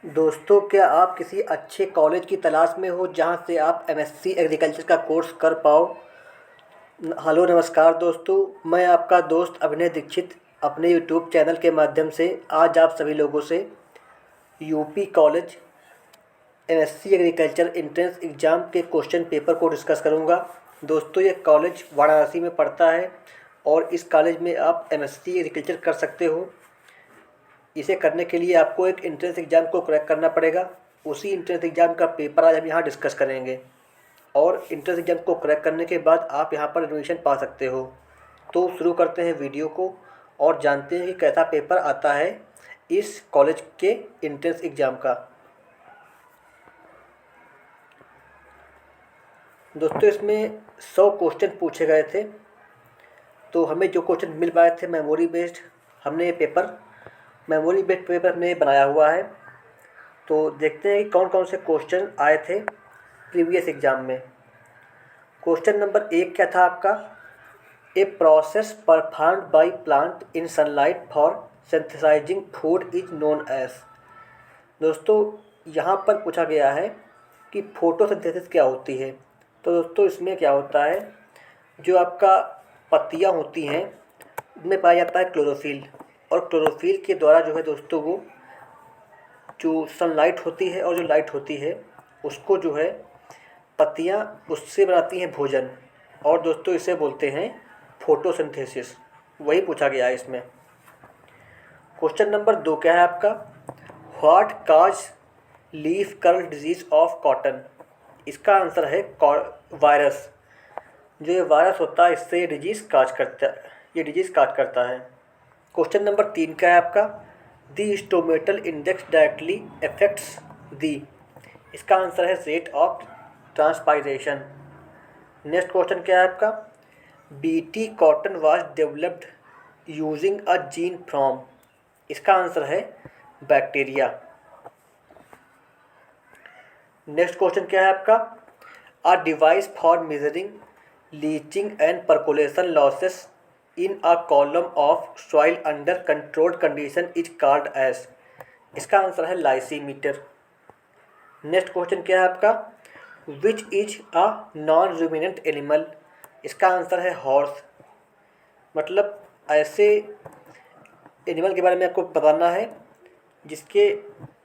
दोस्तों, क्या आप किसी अच्छे कॉलेज की तलाश में हो जहां से आप एमएससी एग्रीकल्चर का कोर्स कर पाओ। हेलो नमस्कार दोस्तों, मैं आपका दोस्त अभिनय दीक्षित अपने यूट्यूब चैनल के माध्यम से आज आप सभी लोगों से UP college MSc agriculture entrance exam के क्वेश्चन पेपर को डिस्कस करूंगा। दोस्तों, ये कॉलेज वाराणसी में पड़ता है और इस कॉलेज में आप एमएससी एग्रीकल्चर कर सकते हो। इसे करने के लिए आपको एक एंट्रेंस एग्ज़ाम को क्रैक करना पड़ेगा। उसी एंट्रेंस एग्ज़ाम का पेपर आज हम यहाँ डिस्कस करेंगे और एंट्रेंस एग्ज़ाम को क्रैक करने के बाद आप यहाँ पर एडमिशन पा सकते हो। तो शुरू करते हैं वीडियो को और जानते हैं कि कैसा पेपर आता है इस कॉलेज के एंट्रेंस एग्ज़ाम का। दोस्तों, इसमें 100 क्वेश्चन पूछे गए थे। तो हमें जो क्वेश्चन मिल पाए थे मेमोरी बेस्ड, हमने ये मेमोरी बेस्ड पेपर हमने बनाया हुआ है। तो देखते हैं कि कौन कौन से क्वेश्चन आए थे प्रीवियस एग्ज़ाम में। क्वेश्चन नंबर 1 क्या था आपका? A process performed by plant in sunlight for synthesising food is known as. दोस्तों, यहाँ पर पूछा गया है कि फोटोसिंथेसिस क्या होती है। तो दोस्तों, इसमें क्या होता है, जो आपका पत्तियाँ होती हैं उनमें पाया जाता है क्लोरोफिल, और क्लोरोफिल के द्वारा जो है दोस्तों, वो जो सनलाइट होती है और जो लाइट होती है उसको जो है पत्तियाँ उससे बनाती हैं भोजन, और दोस्तों इसे बोलते हैं फोटोसिंथेसिस। वही पूछा गया है इसमें। क्वेश्चन नंबर 2 क्या है आपका? What cause leaf curl disease of cotton. इसका आंसर है वायरस। जो ये वायरस होता है इससे ये डिजीज़ काज करता है। क्वेश्चन नंबर 3 क्या है आपका? The stomatal index directly affects the. इसका आंसर है rate of transpiration. Next question क्या है आपका? BT cotton was developed using a gene from. इसका आंसर है बैक्टीरिया। नेक्स्ट क्वेश्चन क्या है आपका? A device for measuring leaching and percolation losses in a column of soil under controlled condition is called as. इसका answer है lysimeter. Next question क्या है आपका? Which is a non ruminant animal. इसका answer है हॉर्स। मतलब ऐसे animal के बारे में आपको बताना है जिसके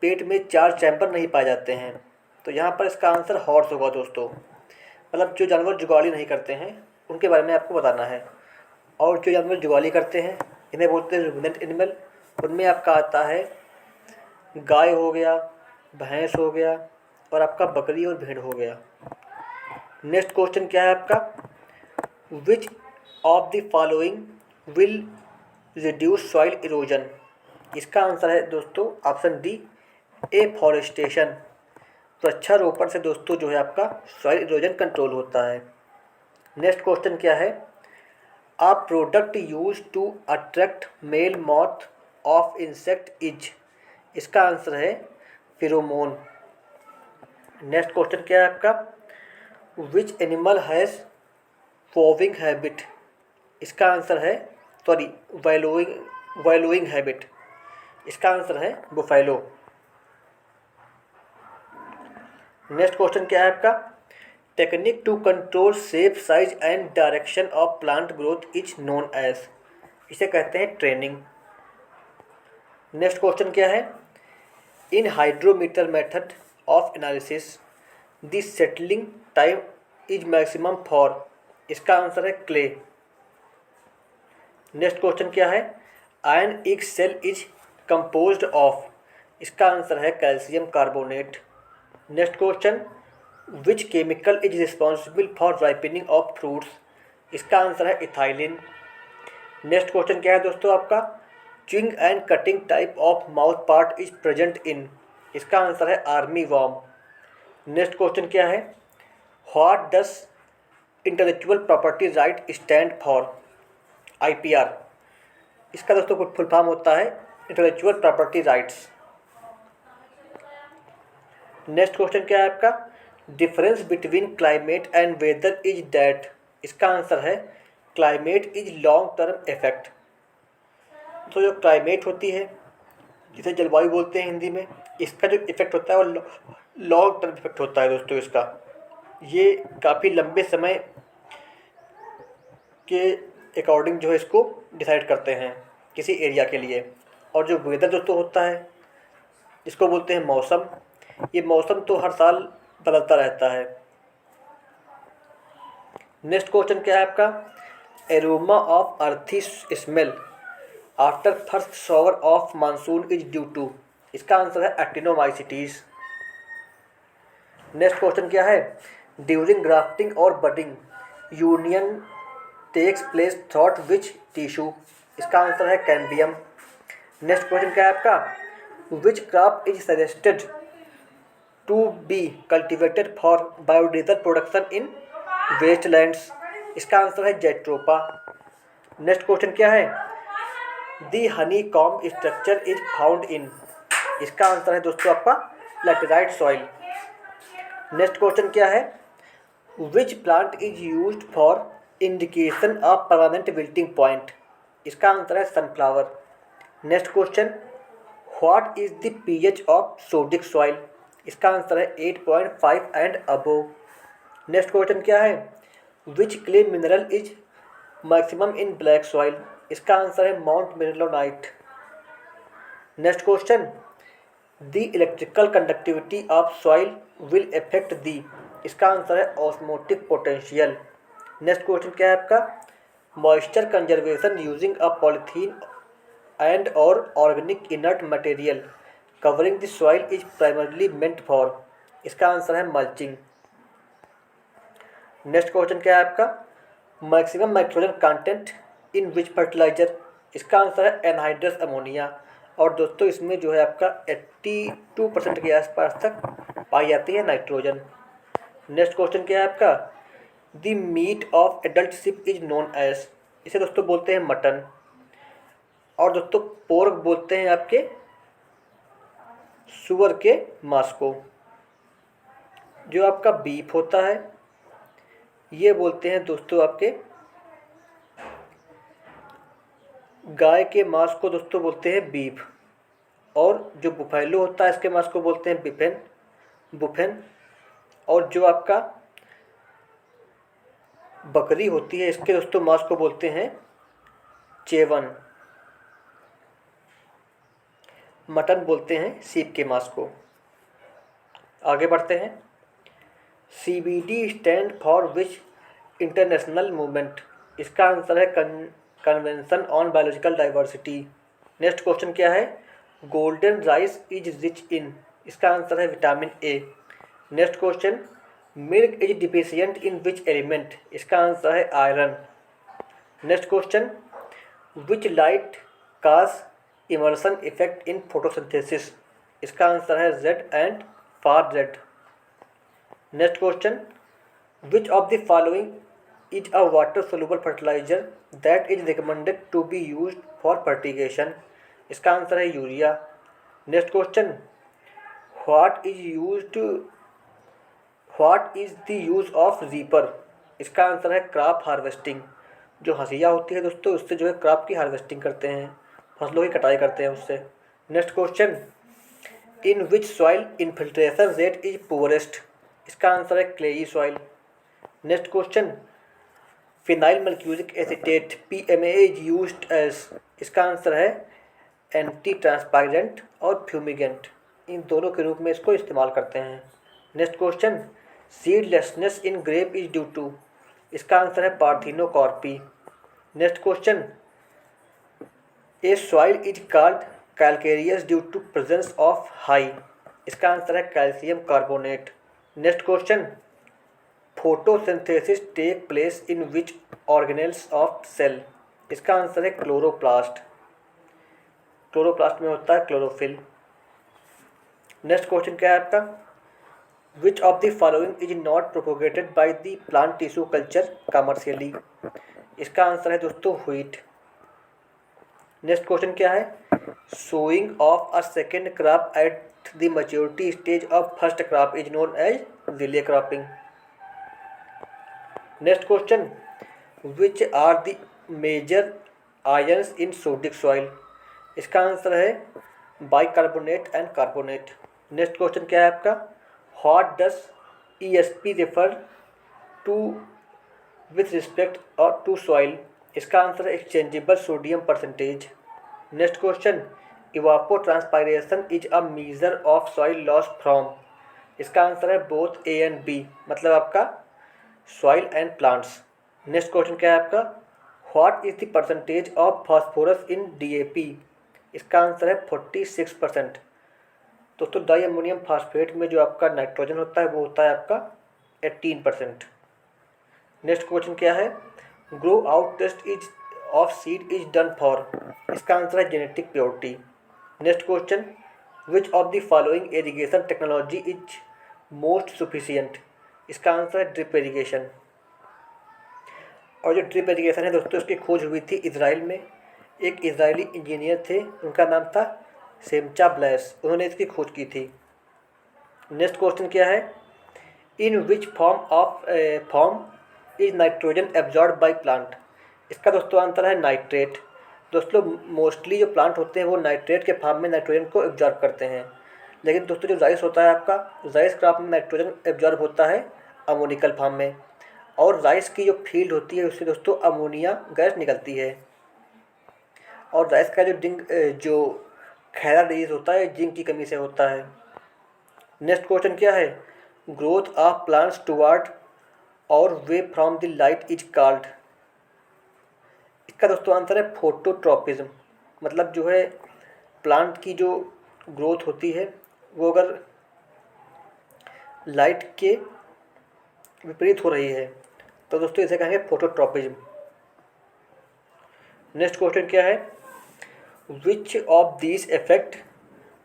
पेट में 4 चैम्बर नहीं पाए जाते हैं। तो यहाँ पर इसका आंसर हॉर्स होगा दोस्तों। मतलब जो जानवर जुगाली नहीं करते हैं उनके बारे में आपको बताना है। और जो जानवर जुगाली करते हैं इन्हें बोलते हैं रूमिनेंट एनिमल। उनमें आपका आता है गाय हो गया, भैंस हो गया, और आपका बकरी और भेड़ हो गया। नेक्स्ट क्वेश्चन क्या है आपका? Which of the following will reduce soil erosion. इसका आंसर है दोस्तों ऑप्शन डी, एफॉरेस्टेशन। वृक्षारोपण से दोस्तों जो है आपका सॉइल इरोजन कंट्रोल होता है। नेक्स्ट क्वेश्चन क्या है? A product use to attract male moth of insect is. इसका आंसर है फेरोमोन। नेक्स्ट क्वेश्चन क्या है आपका? Which animal has following habit. इसका आंसर है वाइलोइंग हैबिट। इसका आंसर है बुफैलो। नेक्स्ट क्वेश्चन क्या है आपका? Technique to control shape size and direction of plant growth is known as. इसे कहते हैं ट्रेनिंग। नेक्स्ट क्वेश्चन क्या है? In hydrometer method of analysis the settling time is maximum for. इसका आंसर है क्ले। नेक्स्ट क्वेश्चन क्या है? An egg shell is composed of. इसका आंसर है calcium carbonate. Next question, which chemical is responsible for ripening of fruits. इसका answer है ethylene. Next question क्या है दोस्तों आपका? Chewing and cutting type of mouth part is present in. इसका answer है आर्मी वॉर्म। नेक्स्ट क्वेश्चन क्या है? What does intellectual property right stand for. IPR. इसका दोस्तों कुछ फुल फॉर्म होता है intellectual property rights. Next question क्या है आपका? Difference between climate and weather is that. इसका आंसर है climate is long term effect. तो जो क्लाइमेट होती है जिसे जलवायु बोलते हैं हिंदी में, इसका जो इफ़ेक्ट होता है वो लॉन्ग टर्म इफेक्ट होता है दोस्तों इसका। ये काफ़ी लंबे समय के अकॉर्डिंग जो है इसको डिसाइड करते हैं किसी एरिया के लिए। और जो वेदर दोस्तों होता है जिसको बोलते हैं मौसम, ये मौसम तो हर साल बदलता रहता है। नेक्स्ट क्वेश्चन क्या है आपका, aroma of earthy smell after first shower of monsoon is due to, इसका आंसर है एक्टिनोमाइसिटीज। नेक्स्ट क्वेश्चन क्या है, ड्यूरिंग ग्राफ्टिंग और budding union takes place through which tissue, इसका आंसर है कैम्बियम। नेक्स्ट क्वेश्चन क्या है आपका, which crop is suggested to be cultivated for biodiesel production in wastelands, इसका आंसर है जेट्रोपा। नेक्स्ट क्वेश्चन क्या है, the honey comb structure is found इन, इसका आंसर है दोस्तों आपका लैटेराइट सॉइल। नेक्स्ट क्वेश्चन क्या है, which plant is used for indication of permanent wilting point, इसका आंसर है sunflower. Next question, what is the pH of sodic soil, इसका answer है 8.5 एंड अबोव। नेक्स्ट क्वेश्चन क्या है, which clay mineral is maximum in black soil, इसका answer है montmorillonite. Next question, the electrical conductivity of soil will affect the, इसका answer है osmotic potential. Next question क्या है आपका, moisture conservation using a polythene and और organic inert material covering the soil is primarily meant for, इसका answer है mulching. Next question क्या है आपका, maximum nitrogen content in which fertiliser, इसका आंसर है एनहाइड्रस अमोनिया। और दोस्तों इसमें जो है आपका 82% के आसपास तक पाई जाती है नाइट्रोजन। नेक्स्ट क्वेश्चन क्या है आपका, the meat of adult sheep is known as, इसे दोस्तों बोलते हैं मटन। और दोस्तों पोर्क बोलते हैं आपके सुअर के मांस को। जो आपका बीफ होता है ये बोलते हैं दोस्तों आपके गाय के मांस को दोस्तों बोलते हैं बीफ। और जो बुफैलो होता है इसके मांस को बोलते हैं बुफेन। और जो आपका बकरी होती है इसके दोस्तों मांस को बोलते हैं चेवन। मटन बोलते हैं सीप के मांस को। आगे बढ़ते हैं, CBD stand for which international movement, इसका आंसर है convention on biological diversity. Next question क्या है, golden rice is rich in, इसका आंसर है vitamin A. Next question, milk is deficient in which element, इसका आंसर है iron. Next question, which light cause Emerson effect in photosynthesis, इसका answer है red and far red. Next question, which of the following is a water soluble fertiliser that is recommended to be used for fertigation, इसका answer है urea. Next question, what is the use of reaper, इसका answer है crop harvesting. जो हंसिया होती है दोस्तों उससे जो है क्रॉप की हार्वेस्टिंग करते हैं, फसलों की कटाई करते हैं उससे। Next question, in which soil infiltration rate is poorest, इसका आंसर है clayey soil. Next question, phenyl mercuric acetate PMA is used as, इसका आंसर है एंटी ट्रांसपायरेंट और फ्यूमिगेंट, इन दोनों के रूप में इसको इस्तेमाल करते हैं। Next question, seedlessness in grape is due to, इसका आंसर है parthenocarpy. Next question, a soil is called calcareous due to presence of high, इसका आंसर है calcium carbonate. Next question, photosynthesis take place in which organelles of cell, इसका answer है chloroplast. Chloroplast में होता है chlorophyll. Next question क्या है आपका, which of the following is not propagated by the plant tissue culture commercially, इसका answer है दोस्तों व्हीट। नेक्स्ट क्वेश्चन क्या है, sowing of a second crop at the maturity stage of first crop is known as relay cropping. Next question, which are the major ions in sodic soil, इसका answer है bicarbonate and carbonate. Next question क्या है आपका, what does ESP refer to with respect और to soil. इसका answer है exchangeable sodium percentage. Next question, evapotranspiration is a major of soil loss from. इसका answer है बोथ A एंड B, मतलब आपका soil and plants. Next question क्या है आपका, what is the percentage of phosphorus in DAP। इसका answer है 46%। दोस्तों डाई अमोनियम फास्फेट में जो आपका नाइट्रोजन होता है वो होता है आपका 18%। नेक्स्ट क्वेश्चन क्या है, grow out test is of seed is done for. इसका आंसर है genetic purity. Next question, which of the following irrigation technology is most sufficient. इसका आंसर है ड्रिप इरिगेशन। और जो ड्रिप इरिगेशन है दोस्तों, इसकी खोज हुई थी इजराइल में। एक इजरायली इंजीनियर थे, उनका नाम था सेमचा ब्लैस, उन्होंने इसकी खोज की थी। नेक्स्ट क्वेश्चन क्या है, in which form is nitrogen absorb by plant. इसका दोस्तों आंसर है नाइट्रेट। दोस्तों मोस्टली जो प्लांट होते हैं वो नाइट्रेट के फॉर्म में नाइट्रोजन को एब्जॉर्ब करते हैं, लेकिन दोस्तों जो राइस होता है आपका, राइस क्रॉप में नाइट्रोजन एब्जॉर्ब होता है अमोनिकल फॉर्म में, और राइस की जो फील्ड होती है उससे दोस्तों अमोनिया गैस निकलती है। और राइस का जो खैरा डिजीज होता है जिंक की कमी से होता है। नेक्स्ट क्वेश्चन क्या है, ग्रोथ ऑफ प्लांट्स टुवर्ड और way from the light is called. इसका दोस्तों आंसर है फोटोट्रॉपिज्म, मतलब जो है प्लांट की जो ग्रोथ होती है वो अगर लाइट के विपरीत हो रही है तो दोस्तों इसे कहेंगे फोटोट्रॉपिज्म। नेक्स्ट क्वेश्चन क्या है, which of this effect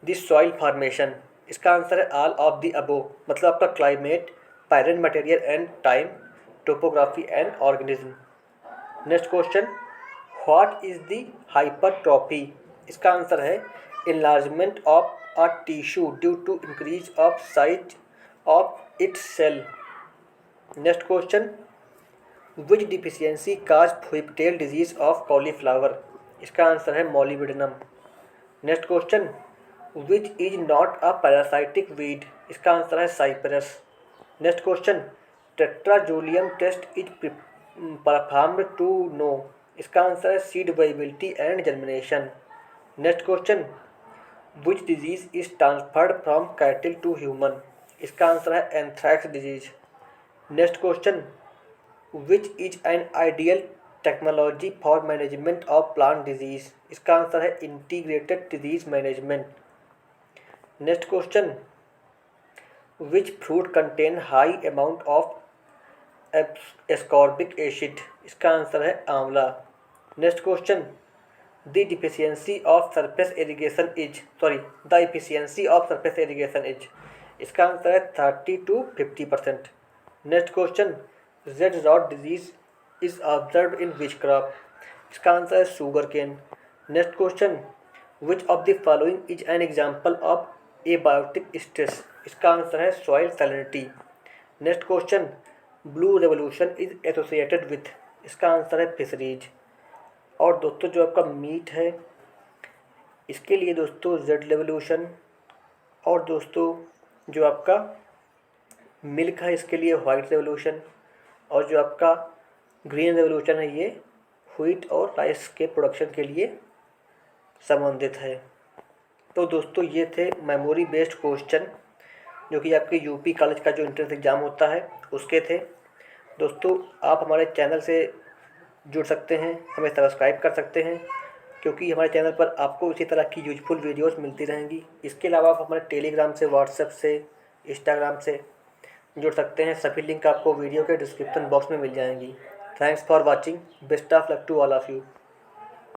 the soil formation. इसका आंसर है ऑल ऑफ द अबोव, मतलब आपका climate, parent material and time, topography and organism. Next question, what is the hypertrophy. इसका आंसर है enlargement of a tissue due to increase of size of its cell. Next question, which deficiency cause whiptail disease of cauliflower। इसका answer है molybdenum। Next question, which is not a parasitic weed। इसका answer है cyperus। Next question, tetrazoolium test is performed to know। इसका answer है seed viability and germination। Next question, which disease is transferred from cattle to human. इसका answer है anthrax disease. Next question, which is an ideal technology for management of plant disease. इसका answer है integrated disease management. Next question, which fruit contain high amount of ascorbic acid. इसका answer है amla. Next question, the efficiency of surface irrigation is। इसका answer है 30 to 50%। Next question, red rot disease is observe in which crop. इसका answer है sugar cane. Next question, which of the following is an example of abiotic stress. इसका answer है soil salinity. Next question, blue revolution is associated with. इसका answer है fisheries. और दोस्तों जो आपका मीट है इसके लिए दोस्तों जेड रेवोल्यूशन, और दोस्तों जो आपका मिल्क है इसके लिए वाइट रेवोल्यूशन, और जो आपका ग्रीन रेवोल्यूशन है ये व्हीट और राइस के प्रोडक्शन के लिए संबंधित है। तो दोस्तों ये थे मेमोरी बेस्ड क्वेश्चन जो कि आपके यूपी कॉलेज का जो एंट्रेंस एग्ज़ाम होता है उसके थे। दोस्तों आप हमारे चैनल से जुड़ सकते हैं, हमें सब्सक्राइब कर सकते हैं, क्योंकि हमारे चैनल पर आपको इसी तरह की यूजफुल वीडियोस मिलती रहेंगी। इसके अलावा आप हमारे टेलीग्राम से, व्हाट्सएप से, इंस्टाग्राम से जुड़ सकते हैं। सभी लिंक आपको वीडियो के डिस्क्रिप्शन बॉक्स में मिल जाएंगी। Thanks for watching. Best of luck to all of you.